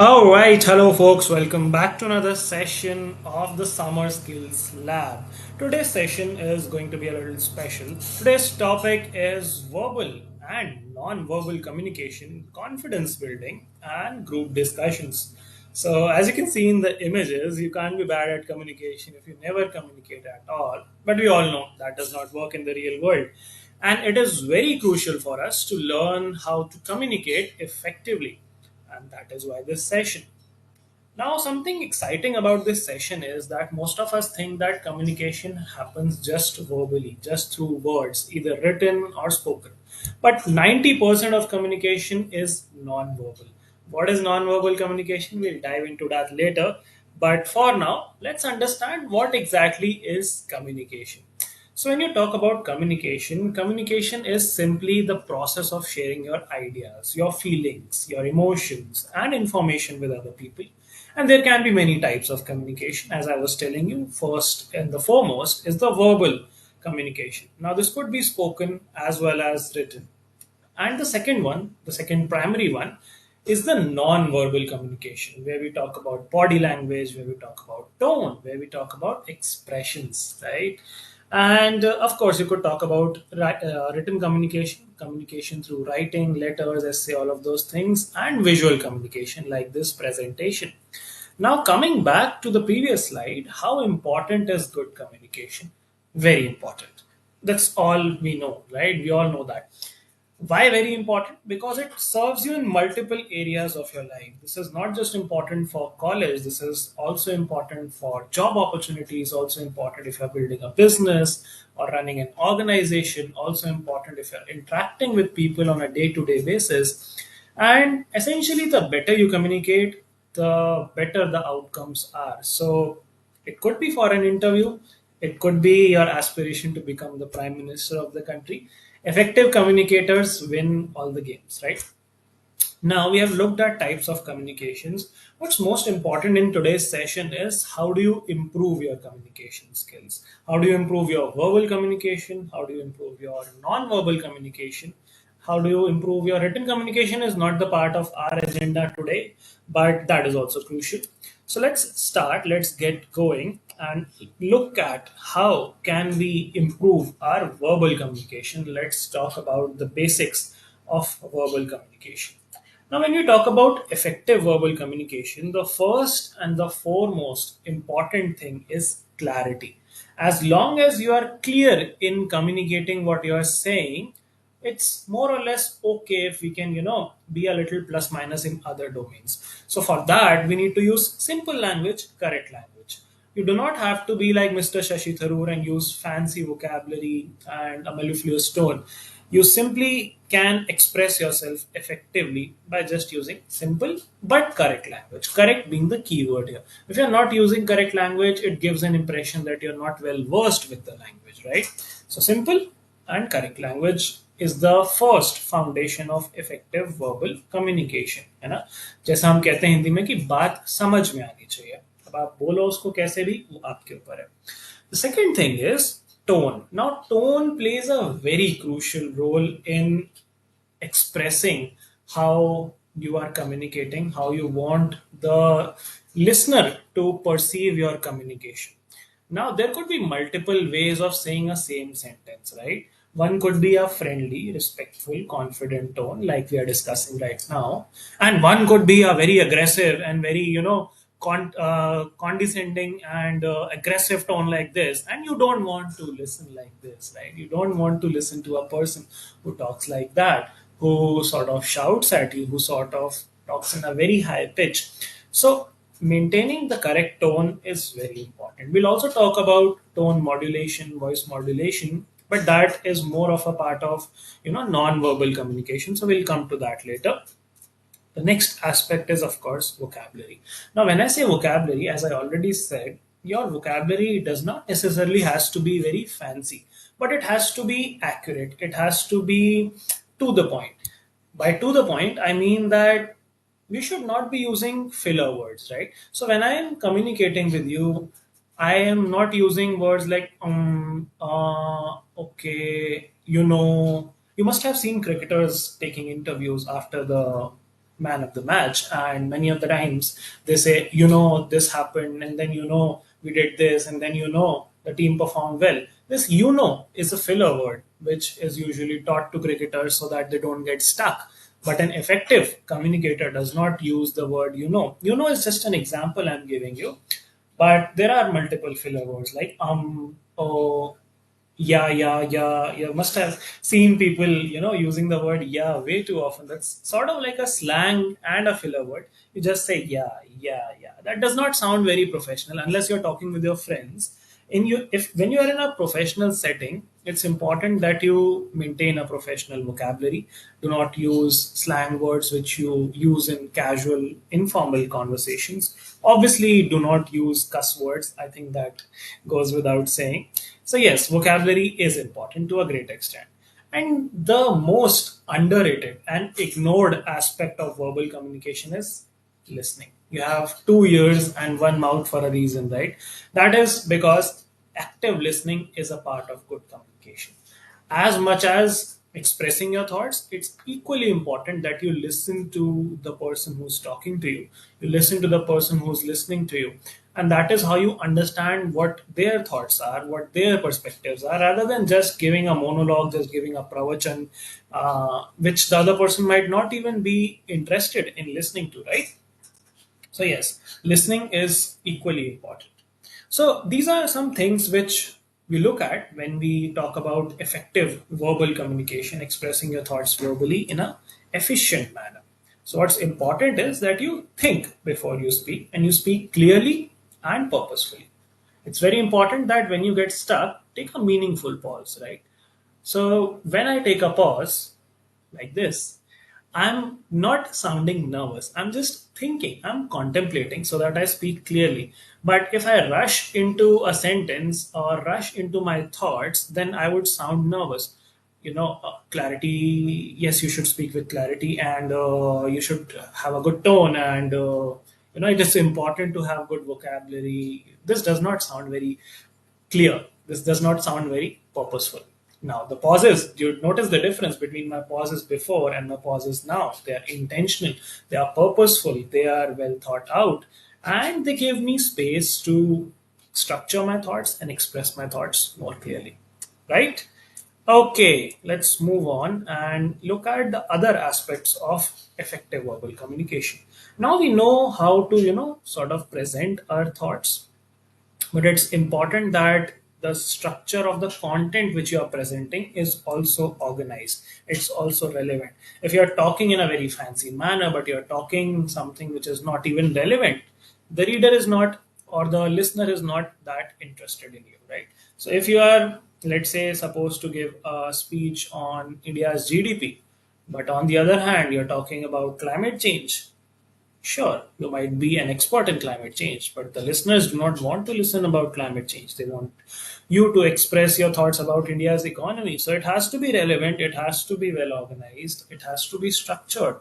All right, hello folks, welcome back to another session of the Summer Skills Lab. Today's session is going to be a little special. Today's topic is verbal and non-verbal communication, confidence building, and group discussions. So, as you can see in the images, you can't be bad at communication if you never communicate at all. But we all know that does not work in the real world. And it is very crucial for us to learn how to communicate effectively, and that is why this session. Now, something exciting about this session is that most of us think that communication happens just verbally, just through words, either written or spoken. But 90% of communication is non-verbal. What is non-verbal communication? We'll dive into that later. But for now, let's understand what exactly is communication. So, when you talk about communication, communication is simply the process of sharing your ideas, your feelings, your emotions, and information with other people. And there can be many types of communication. As I was telling you, first and the foremost is the verbal communication. Now, this could be spoken as well as written. And the second one, the second primary one, is the non-verbal communication, where we talk about body language, where we talk about tone, where we talk about expressions, right? And of course, you could talk about written communication, communication through writing, letters, essay, all of those things, and visual communication like this presentation. Now, coming back to the previous slide, how important is good communication? Very important. That's all we know, right? We all know that. Why very important? Because it serves you in multiple areas of your life. This is not just important for college, this is also important for job opportunities, also important if you're building a business or running an organization, also important if you're interacting with people on a day to day basis. And essentially, the better you communicate, the better the outcomes are. So, it could be for an interview, it could be your aspiration to become the prime minister of the country. Effective communicators win all the games, right? Now we have looked at types of communications. What's most important in today's session is how do you improve your communication skills? How do you improve your verbal communication? How do you improve your non-verbal communication? How do you improve your written communication is not the part of our agenda today, but that is also crucial. So let's start, let's get going and look at how can we improve our verbal communication. Let's talk about the basics of verbal communication. Now, when you talk about effective verbal communication, the first and the foremost important thing is clarity. As long as you are clear in communicating what you are saying, it's more or less okay if we can, be a little plus minus in other domains. So, for that, we need to use simple language, correct language. You do not have to be like Mr. Shashi Tharoor and use fancy vocabulary and a mellifluous tone. You simply can express yourself effectively by just using simple but correct language. Correct being the key word here. If you're not using correct language, it gives an impression that you're not well versed with the language, right? So, simple and correct language is the first foundation of effective verbal communication, है ना? जैसा हम कहते हैं हिंदी में कि बात समझ में आनी चाहिए. अब आप बोलो उसको कैसे भी, वो आपके ऊपर है. The second thing is tone. Now, tone plays a very crucial role in expressing how you are communicating, how you want the listener to perceive your communication. Now, there could be multiple ways of saying a same sentence, right? One could be a friendly, respectful, confident tone, like we are discussing right now. And one could be a very aggressive and very, condescending and aggressive tone like this. And you don't want to listen like this, right? You don't want to listen to a person who talks like that, who sort of shouts at you, who sort of talks in a very high pitch. So, maintaining the correct tone is very important. We'll also talk about tone modulation, voice modulation, but that is more of a part of non-verbal communication. So we'll come to that later. The next aspect is, of course, vocabulary. Now, when I say vocabulary, as I already said, your vocabulary does not necessarily has to be very fancy, but it has to be accurate. It has to be to the point. By to the point, I mean that we should not be using filler words, right? So when I am communicating with you, I am not using words like okay, you must have seen cricketers taking interviews after the man of the match. And many of the times they say, you know, this happened, and then, you know, we did this, and then, you know, the team performed well. This, you know, is a filler word which is usually taught to cricketers so that they don't get stuck. But an effective communicator does not use the word you know. You know is just an example I'm giving you, but there are multiple filler words like oh, yeah, yeah, yeah. You must have seen people, you know, using the word yeah way too often. That's sort of like a slang and a filler word. You just say yeah, yeah, yeah. That does not sound very professional unless you're talking with your friends. In you, if when you are in a professional setting, it's important that you maintain a professional vocabulary. Do not use slang words which you use in casual, informal conversations. Obviously, do not use cuss words. I think that goes without saying. So, yes, vocabulary is important to a great extent. And the most underrated and ignored aspect of verbal communication is listening. You have 2 ears and one mouth for a reason, right? That is because active listening is a part of good communication. As much as expressing your thoughts, it's equally important that you listen to the person who's talking to you. You listen to the person who's listening to you. And that is how you understand what their thoughts are, what their perspectives are, rather than just giving a monologue, just giving a pravachan, which the other person might not even be interested in listening to, right? So, yes, listening is equally important. So, these are some things which we look at when we talk about effective verbal communication, expressing your thoughts verbally in a efficient manner. So, what's important is that you think before you speak, and you speak clearly and purposefully. It's very important that when you get stuck, take a meaningful pause, right? So, when I take a pause, like this, I'm not sounding nervous. I'm just thinking, I'm contemplating so that I speak clearly. But if I rush into a sentence or rush into my thoughts, then I would sound nervous. You know, clarity, yes, you should speak with clarity, and you should have a good tone, and you know, it is important to have good vocabulary. This does not sound very clear. This does not sound very purposeful. Now, the pauses, you notice the difference between my pauses before and my pauses now. They are intentional, they are purposeful, they are well thought out, and they give me space to structure my thoughts and express my thoughts more clearly. Right? Okay, let's move on and look at the other aspects of effective verbal communication. Now we know how to, you know, sort of present our thoughts, but it's important that the structure of the content which you are presenting is also organized, it's also relevant. If you're talking in a very fancy manner but you're talking something which is not even relevant, the reader is not, or the listener is not that interested in you, right? So if you are, let's say, supposed to give a speech on India's GDP, but on the other hand you're talking about climate change. Sure, you might be an expert in climate change, but the listeners do not want to listen about climate change. They want you to express your thoughts about India's economy. So it has to be relevant, it has to be well organized, it has to be structured.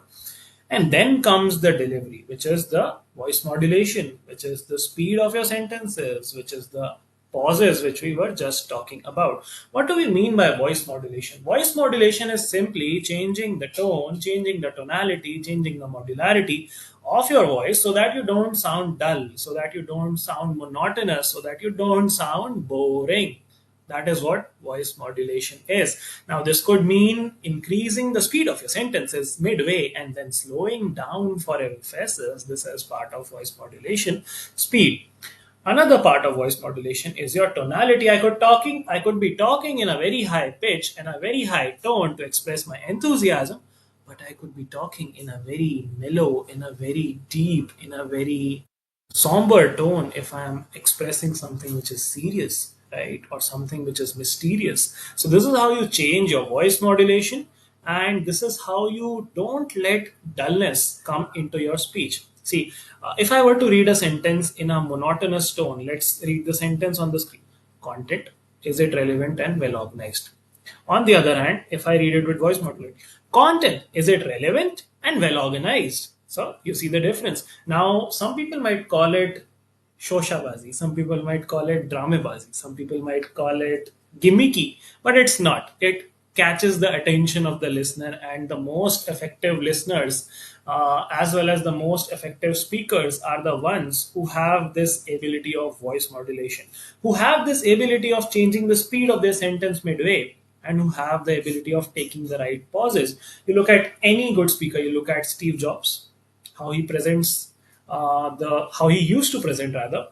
And then comes the delivery, which is the voice modulation, which is the speed of your sentences, which is the pauses which we were just talking about. What do we mean by voice modulation? Voice modulation is simply changing the tone, changing the tonality, changing the modularity of your voice so that you don't sound dull, so that you don't sound monotonous, so that you don't sound boring. That is what voice modulation is. Now, this could mean increasing the speed of your sentences midway and then slowing down for emphasis. This is part of voice modulation. Speed. Another part of voice modulation is your tonality. I could be talking in a very high pitch and a very high tone to express my enthusiasm, but I could be talking in a very mellow, in a very deep, in a very somber tone if I'm expressing something which is serious, right? Or something which is mysterious. So, this is how you change your voice modulation, and this is how you don't let dullness come into your speech. See, if I were to read a sentence in a monotonous tone, let's read the sentence on the screen. Content, is it relevant and well organized? On the other hand, if I read it with voice modulation, content, is it relevant and well organized? So you see the difference. Now, some people might call it shoshabazi, some people might call it dramebazi, some people might call it gimmicky, but it's not. It catches the attention of the listener, and the most effective listeners, as well as the most effective speakers, are the ones who have this ability of voice modulation, who have this ability of changing the speed of their sentence midway, and who have the ability of taking the right pauses. You look at any good speaker, you look at Steve Jobs, how he presents, the how he used to present rather,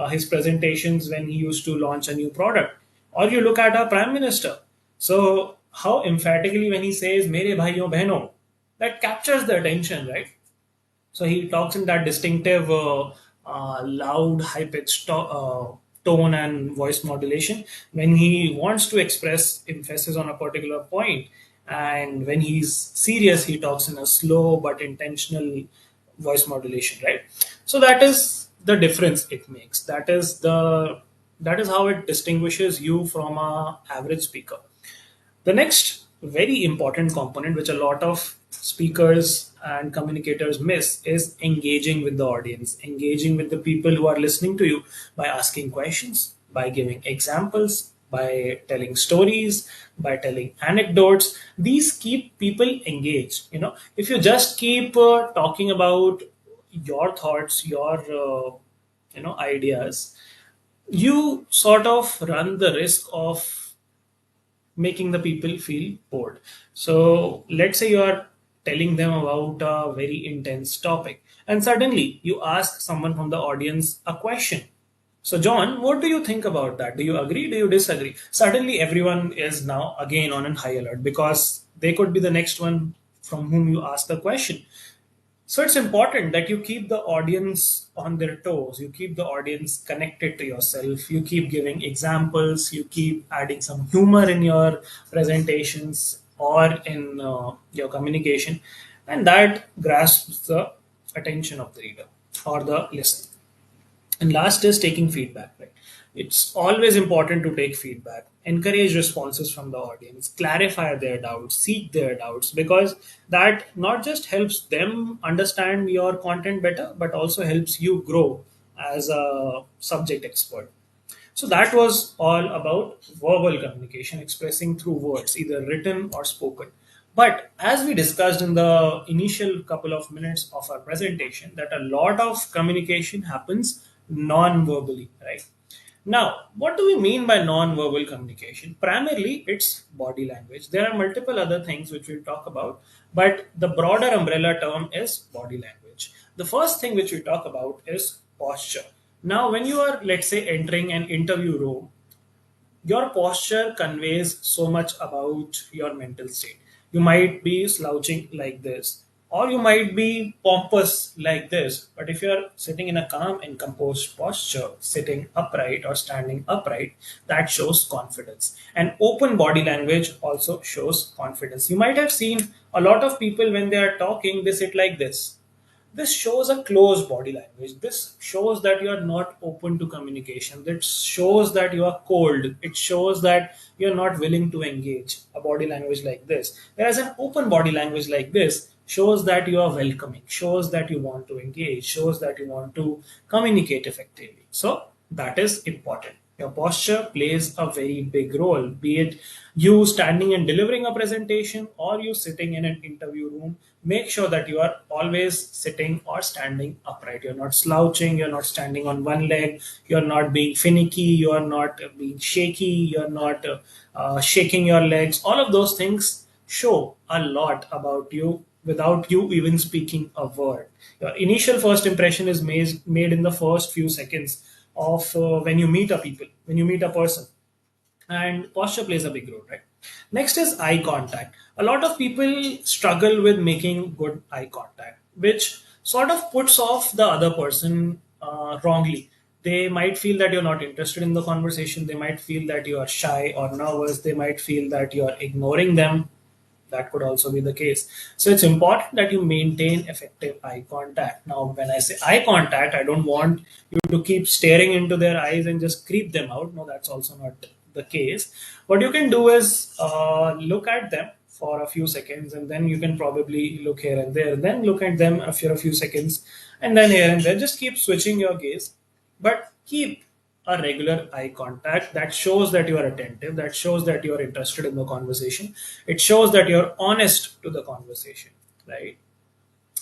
his presentations when he used to launch a new product. Or you look at our prime minister, so how emphatically when he says "mere bhaiyon behno," that captures the attention, right? So he talks in that distinctive, loud, high pitched tone and voice modulation when he wants to express emphasis on a particular point. And when he's serious, he talks in a slow but intentional voice modulation, right? So that is the difference it makes. That is how it distinguishes you from a average speaker. The next very important component, which a lot of speakers and communicators miss, is engaging with the audience, engaging with the people who are listening to you by asking questions, by giving examples, by telling stories, by telling anecdotes. These keep people engaged. If you just keep talking about your thoughts, your ideas, you sort of run the risk of making the people feel bored. So let's say you are telling them about a very intense topic, and suddenly you ask someone from the audience a question. So, John, what do you think about that? Do you agree? Do you disagree? Suddenly, everyone is now again on an high alert because they could be the next one from whom you ask the question. So it's important that you keep the audience on their toes. You keep the audience connected to yourself. You keep giving examples. You keep adding some humor in your presentations or in your communication, and that grasps the attention of the reader or the listener. And last is taking feedback, right? It's always important to take feedback, encourage responses from the audience, clarify their doubts, seek their doubts, because that not just helps them understand your content better, but also helps you grow as a subject expert. So that was all about verbal communication, expressing through words, either written or spoken. But as we discussed in the initial couple of minutes of our presentation, that a lot of communication happens non-verbally, right? Now, what do we mean by non-verbal communication? Primarily, it's body language. There are multiple other things which we'll talk about, but the broader umbrella term is body language. The first thing which we talk about is posture. Now, when you are, let's say, entering an interview room, your posture conveys so much about your mental state. You might be slouching like this, or you might be pompous like this. But if you're sitting in a calm and composed posture, sitting upright or standing upright, that shows confidence. And open body language also shows confidence. You might have seen a lot of people when they are talking, they sit like this. This shows a closed body language. This shows that you are not open to communication. This shows that you are cold. It shows that you're not willing to engage. A body language like this. Whereas an open body language like this shows that you are welcoming, shows that you want to engage, shows that you want to communicate effectively. So that is important. Your posture plays a very big role, be it you standing and delivering a presentation or you sitting in an interview room. Make sure that you are always sitting or standing upright. You're not slouching, you're not standing on one leg, you're not being finicky, you're not being shaky, you're not shaking your legs. All of those things show a lot about you without you even speaking a word. Your initial first impression is made in the first few seconds of when you meet a people, when you meet a person, and posture plays a big role, right? Next is eye contact. A lot of people struggle with making good eye contact, which sort of puts off the other person wrongly. They might feel that you're not interested in the conversation. They might feel that you are shy or nervous. They might feel that you are ignoring them. That could also be the case. So it's important that you maintain effective eye contact. Now, when I say eye contact, I don't want you to keep staring into their eyes and just creep them out. No, that's also not the case. What you can do is look at them for a few seconds, and then you can probably look here and there, then look at them for a few seconds, and then here and there. Just keep switching your gaze, but keep a regular eye contact. That shows that you are attentive, that shows that you are interested in the conversation, it shows that you're honest to the conversation, right?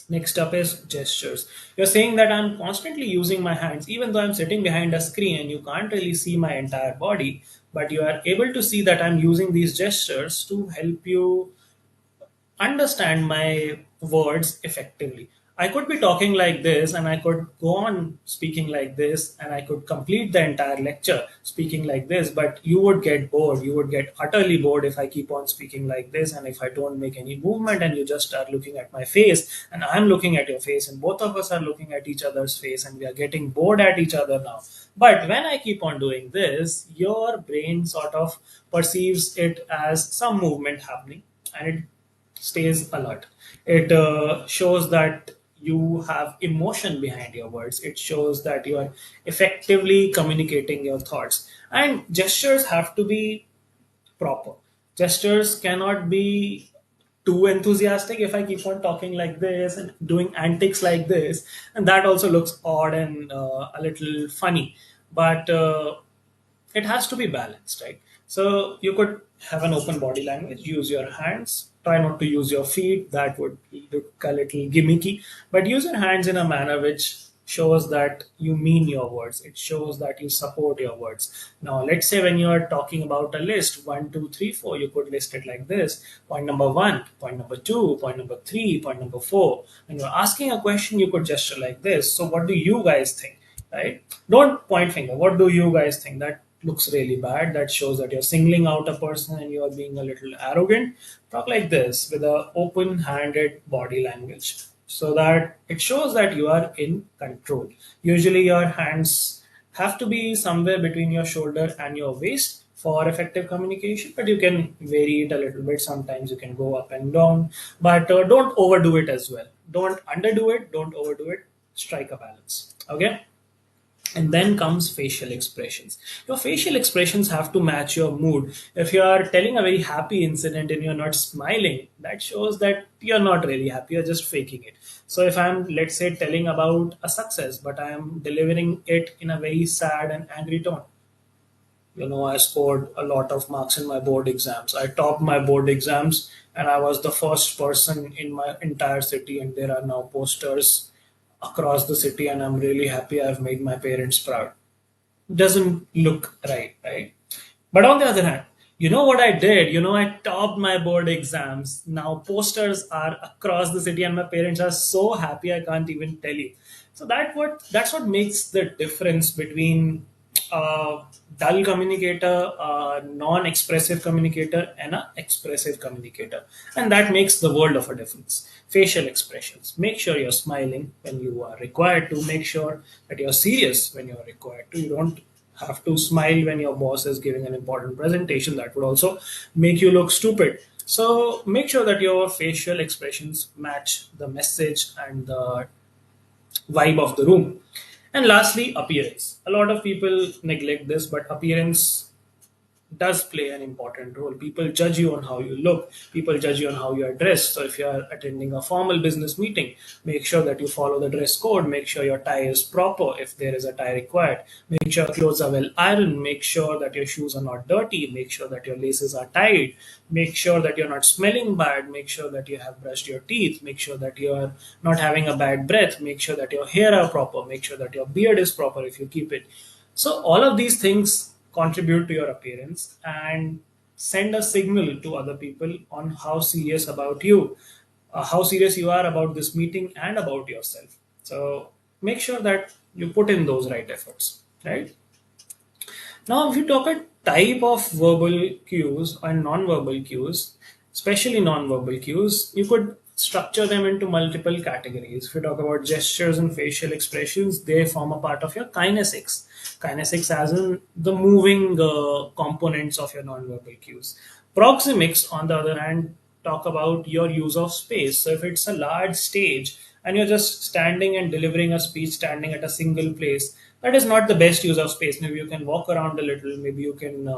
Next up is gestures. You're saying that I'm constantly using my hands, even though I'm sitting behind a screen and you can't really see my entire body, but you are able to see that I'm using these gestures to help you understand my words effectively. I could be talking like this and I could go on speaking like this and I could complete the entire lecture speaking like this, but you would get bored. You would get utterly bored if I keep on speaking like this and if I don't make any movement and you just start looking at my face and I'm looking at your face and both of us are looking at each other's face and we are getting bored at each other now. But when I keep on doing this, your brain sort of perceives it as some movement happening and it stays alert. It shows that you have emotion behind your words. It shows that you are effectively communicating your thoughts. And gestures have to be proper. Gestures cannot be too enthusiastic. If I keep on talking like this and doing antics like this, and that also looks odd and a little funny. But it has to be balanced, right? So you could have an open body language, use your hands, try not to use your feet, that would look a little gimmicky, but use your hands in a manner which shows that you mean your words, it shows that you support your words. Now let's say when you are talking about a list, 1 2 3 4, you could list it like this: point number one, point number two, point number three, point number four. When you're asking a question, you could gesture like this: so what do you guys think? Right? Don't point finger. What do you guys think? That looks really bad. That shows that you're singling out a person and you are being a little arrogant. Talk like this with a open-handed body language so that it shows that you are in control. Usually your hands have to be somewhere between your shoulder and your waist for effective communication, but you can vary it a little bit. Sometimes you can go up and down, but don't overdo it as well. Don't underdo it, don't overdo it. Strike a balance. Okay? And then comes facial expressions. Your facial expressions have to match your mood. If you are telling a very happy incident and you're not smiling, that shows that you're not really happy, you're just faking it. So if I'm, let's say, telling about a success, but I am delivering it in a very sad and angry tone. I scored a lot of marks in my board exams. I topped my board exams and I was the first person in my entire city, and there are now posters across the city, and I'm really happy I've made my parents proud. Doesn't look right, right? But on the other hand, you know what I did? I topped my board exams. Now posters are across the city, and my parents are so happy I can't even tell you. So that's what makes the difference between a dull communicator, a non-expressive communicator, and an expressive communicator, and that makes the world of a difference. Facial expressions. Make sure you're smiling when you are required to. Make sure that you're serious when you're required to. You don't have to smile when your boss is giving an important presentation. That would also make you look stupid. So make sure that your facial expressions match the message and the vibe of the room. And lastly, appearance. A lot of people neglect this, but appearance does play an important role. People judge you on how you look. People judge you on how you are dressed. So if you are attending a formal business meeting, make sure that you follow the dress code. Make sure your tie is proper if there is a tie required. Make sure clothes are well ironed. Make sure that your shoes are not dirty. Make sure that your laces are tied. Make sure that you're not smelling bad. Make sure that you have brushed your teeth. Make sure that you are not having a bad breath. Make sure that your hair are proper. Make sure that your beard is proper if you keep it. So all of these things contribute to your appearance and send a signal to other people on how serious you are about this meeting and about yourself. So make sure that you put in those right efforts, right? Now, if you talk a type of verbal cues and non-verbal cues, especially non-verbal cues, you could structure them into multiple categories. If you talk about gestures and facial expressions, they form a part of your kinesics. Kinesics as in the moving components of your non-verbal cues. Proxemics, on the other hand, talk about your use of space. So if it's a large stage and you're just standing and delivering a speech standing at a single place, that is not the best use of space. Maybe you can walk around a little. Maybe you can,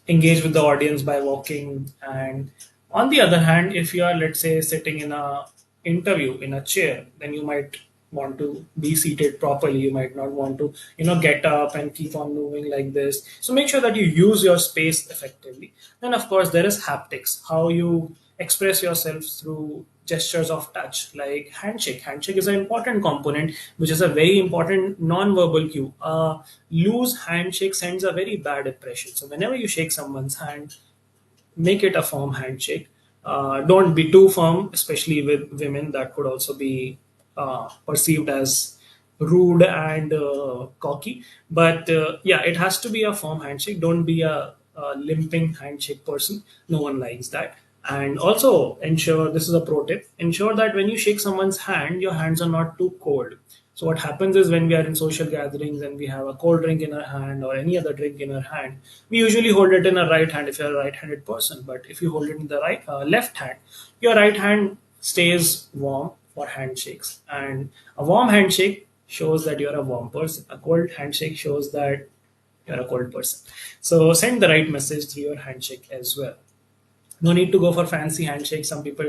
engage with the audience by walking. And on the other hand, if you are, let's say, sitting in a interview in a chair, then you might want to be seated properly. You might not want to, get up and keep on moving like this. So make sure that you use your space effectively. Then, of course, there is haptics, how you express yourself through gestures of touch, like handshake. Handshake is an important component, which is a very important non-verbal cue. A loose handshake sends a very bad impression. So whenever you shake someone's hand, make it a firm handshake. Don't be too firm, especially with women. That could also be perceived as rude and cocky. But yeah, it has to be a firm handshake. Don't be a limping handshake person. No one likes that. And also ensure, this is a pro tip, ensure that when you shake someone's hand, your hands are not too cold. So what happens is, when we are in social gatherings and we have a cold drink in our hand or any other drink in our hand, we usually hold it in our right hand if you're a right-handed person. But if you hold it in the left hand, your right hand stays warm for handshakes. And a warm handshake shows that you're a warm person. A cold handshake shows that you're a cold person. So send the right message through your handshake as well. No need to go for fancy handshakes. Some people,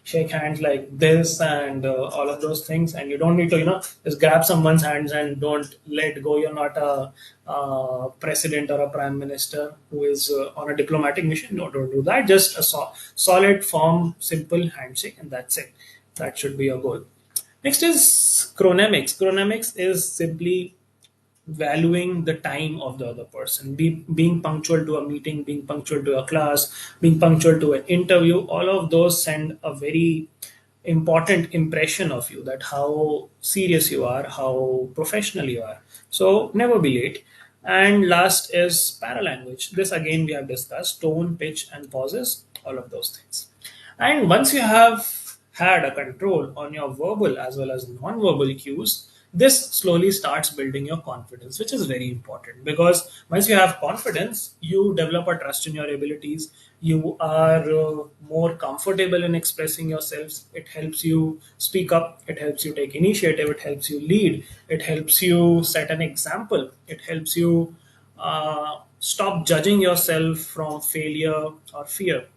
shake hands like this and all of those things, and you don't need to, just grab someone's hands and don't let go. You're not a president or a prime minister who is on a diplomatic mission. No, don't do that. Just a solid, firm, simple handshake, and that's it. That should be your goal. Next is chronemics. Chronemics is simply valuing the time of the other person, being punctual to a meeting, being punctual to a class, being punctual to an interview. All of those send a very important impression of you, that how serious you are, how professional you are. So never be late. And last is paralanguage. This again we have discussed: tone, pitch, and pauses, all of those things. And once you have had a control on your verbal as well as non-verbal cues, this slowly starts building your confidence, which is very important, because once you have confidence, you develop a trust in your abilities. You are more comfortable in expressing yourselves. It helps you speak up, it helps you take initiative, it helps you lead, it helps you set an example, it helps you stop judging yourself from failure or fear.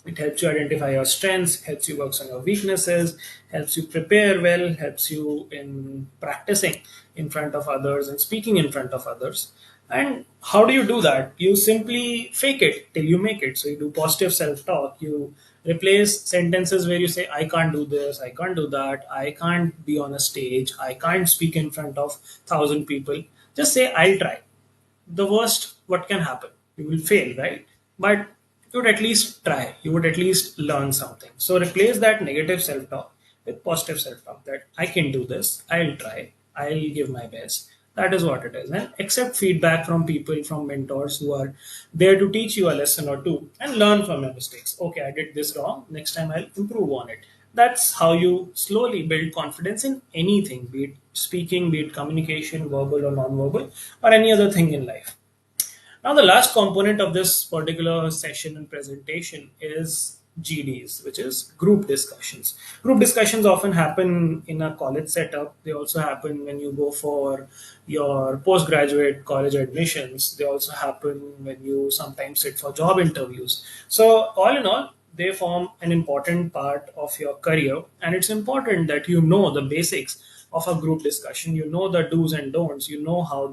It helps you identify your strengths, helps you work on your weaknesses, helps you prepare well, helps you in practicing in front of others and speaking in front of others. And how do you do that? You simply fake it till you make it. So you do positive self talk. You replace sentences where you say, I can't do this, I can't do that, I can't be on a stage, I can't speak in front of 1,000 people. Just say, I'll try. The worst what can happen, you will fail, right? But you would at least try, you would at least learn something. So replace that negative self-talk with positive self-talk, that I can do this, I'll try, I'll give my best. That is what it is. And accept feedback from people, from mentors who are there to teach you a lesson or two, and learn from your mistakes. Okay, I did this wrong, next time I'll improve on it. That's how you slowly build confidence in anything, be it speaking, be it communication, verbal or non-verbal, or any other thing in life. Now, the last component of this particular session and presentation is GDs, which is group discussions. Group discussions often happen in a college setup. They also happen when you go for your postgraduate college admissions. They also happen when you sometimes sit for job interviews. So, all in all, they form an important part of your career, and it's important that you know the basics of a group discussion. You know the do's and don'ts, you know how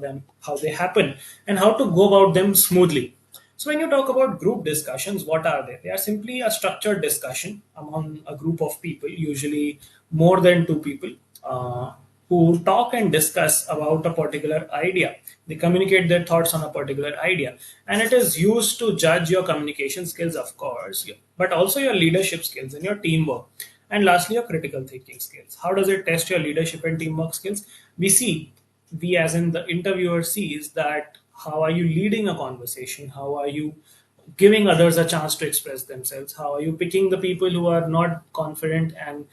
they happen and how to go about them smoothly. So when you talk about group discussions, what are they? They are simply a structured discussion among a group of people, usually more than two people, who talk and discuss about a particular idea. They communicate their thoughts on a particular idea, and it is used to judge your communication skills, of course, but also your leadership skills and your teamwork. And lastly, your critical thinking skills. How does it test your leadership and teamwork skills? We as in the interviewer sees that how are you leading a conversation? How are you giving others a chance to express themselves? How are you picking the people who are not confident and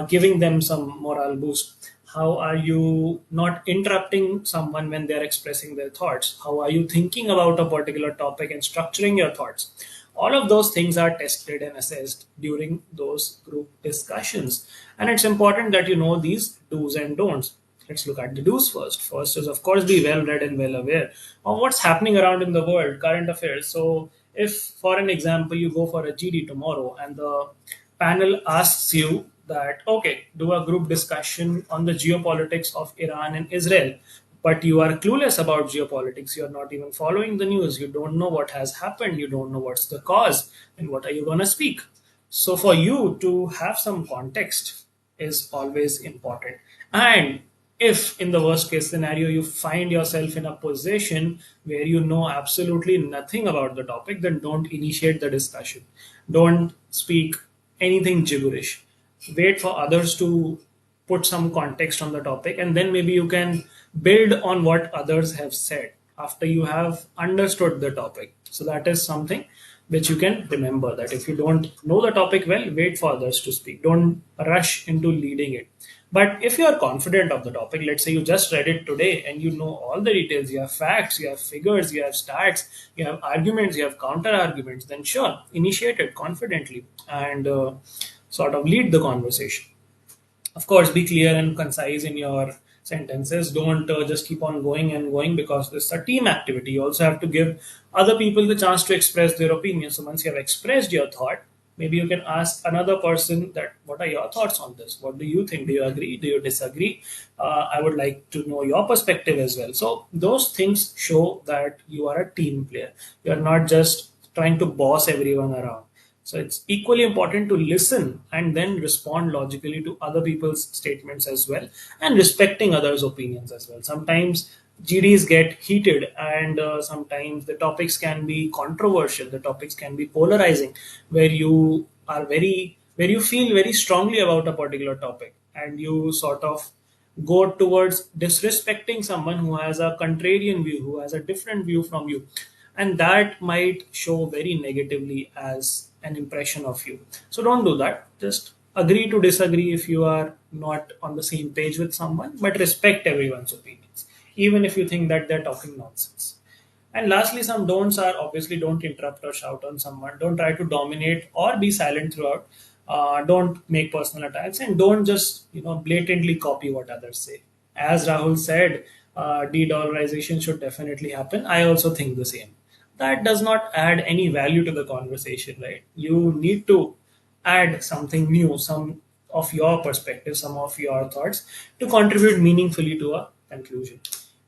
giving them some morale boost? How are you not interrupting someone when they're expressing their thoughts? How are you thinking about a particular topic and structuring your thoughts? All of those things are tested and assessed during those group discussions. And it's important that you know these do's and don'ts. Let's look at the do's first. First is, of course, be well read and well aware of what's happening around in the world, current affairs. So, if, for an example, you go for a GD tomorrow and the panel asks you that, okay, do a group discussion on the geopolitics of Iran and Israel, but you are clueless about geopolitics. You're not even following the news. You don't know what has happened. You don't know what's the cause. And what are you going to speak? So, for you to have some context is always important. And if in the worst case scenario you find yourself in a position where you know absolutely nothing about the topic, then don't initiate the discussion. Don't speak anything gibberish. Wait for others to put some context on the topic, and then maybe you can build on what others have said after you have understood the topic. So that is something which you can remember, that if you don't know the topic well, wait for others to speak. Don't rush into leading it. But if you are confident of the topic, let's say you just read it today and you know all the details, you have facts, you have figures, you have stats, you have arguments, you have counter arguments, then sure, initiate it confidently and sort of lead the conversation. Of course, be clear and concise in your sentences. Don't just keep on going and going, because this is a team activity. You also have to give other people the chance to express their opinion. So once you have expressed your thought, maybe you can ask another person that, what are your thoughts on this? What do you think? Do you agree? Do you disagree? I would like to know your perspective as well. So those things show that you are a team player. You are not just trying to boss everyone around. So it's equally important to listen and then respond logically to other people's statements as well, and respecting others' opinions as well. Sometimes GDs get heated, and sometimes the topics can be controversial. The topics can be polarizing, where where you feel very strongly about a particular topic, and you sort of go towards disrespecting someone who has a contrarian view, who has a different view from you, and that might show very negatively as an impression of you. So don't do that. Just agree to disagree if you are not on the same page with someone, but respect everyone's opinions, even if you think that they're talking nonsense. And lastly, some don'ts are obviously, don't interrupt or shout on someone. Don't try to dominate or be silent throughout. Don't make personal attacks, and don't just blatantly copy what others say. As Rahul said, de-dollarization should definitely happen. I also think the same. That does not add any value to the conversation, right? You need to add something new, some of your perspective, some of your thoughts, to contribute meaningfully to a conclusion.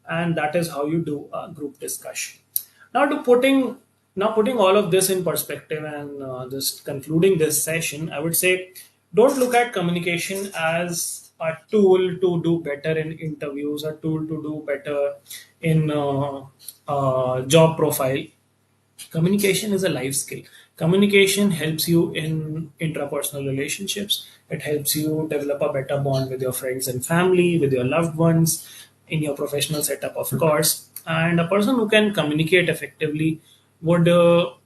And that is how you do a group discussion. Now, to putting all of this in perspective, and just concluding this session, I would say, don't look at communication as a tool to do better in interviews, a tool to do better in job profile. Communication is a life skill. Communication helps you in intrapersonal relationships. It helps you develop a better bond with your friends and family, with your loved ones, in your professional setup, of course. And a person who can communicate effectively would,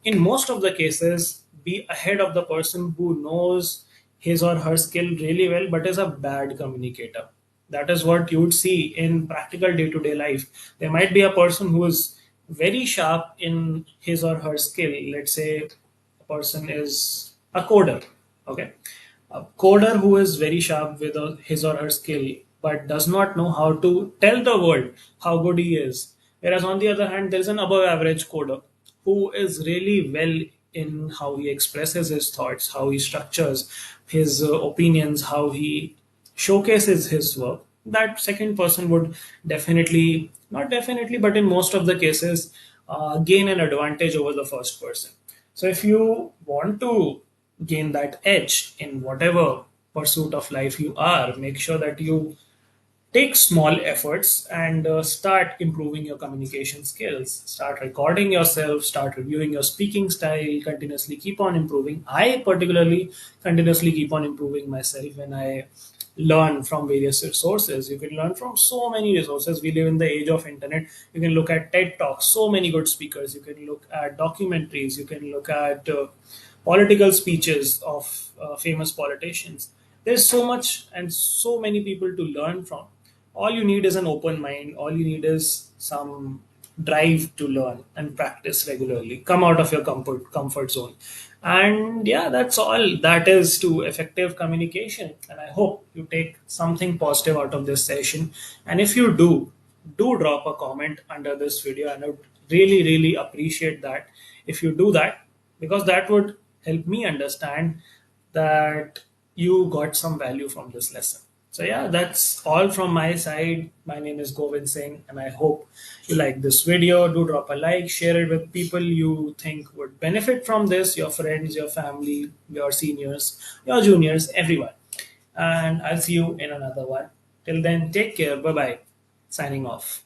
in most of the cases, be ahead of the person who knows his or her skill really well but is a bad communicator. That is what you would see in practical day to day life. There might be a person who is very sharp in his or her skill. Let's say a person is a coder. Okay. A coder who is very sharp with his or her skill but does not know how to tell the world how good he is. Whereas on the other hand, there is an above average coder who is really well in how he expresses his thoughts, how he structures his opinions, how he showcases his work. That second person would definitely, not definitely, but in most of the cases, gain an advantage over the first person. So if you want to gain that edge in whatever pursuit of life you are, make sure that you take small efforts and start improving your communication skills. Start recording yourself, start reviewing your speaking style, continuously keep on improving. I particularly continuously keep on improving myself when I learn from various sources. You can learn from so many resources. We live in the age of internet. You can look at TED Talks, so many good speakers. You can look at documentaries. You can look at political speeches of famous politicians. There's so much and so many people to learn from. All you need is an open mind. All you need is some drive to learn and practice regularly. Come out of your comfort zone. And yeah, that's all that is to effective communication. And I hope you take something positive out of this session. And if you do drop a comment under this video, and I would really appreciate that if you do that, because that would help me understand that you got some value from this lesson. So yeah, that's all from my side. My name is Govind Singh, and I hope you like this video. Do drop a like, share it with people you think would benefit from this, your friends, your family, your seniors, your juniors, everyone. And I'll see you in another one. Till then, take care. Bye bye. Signing off.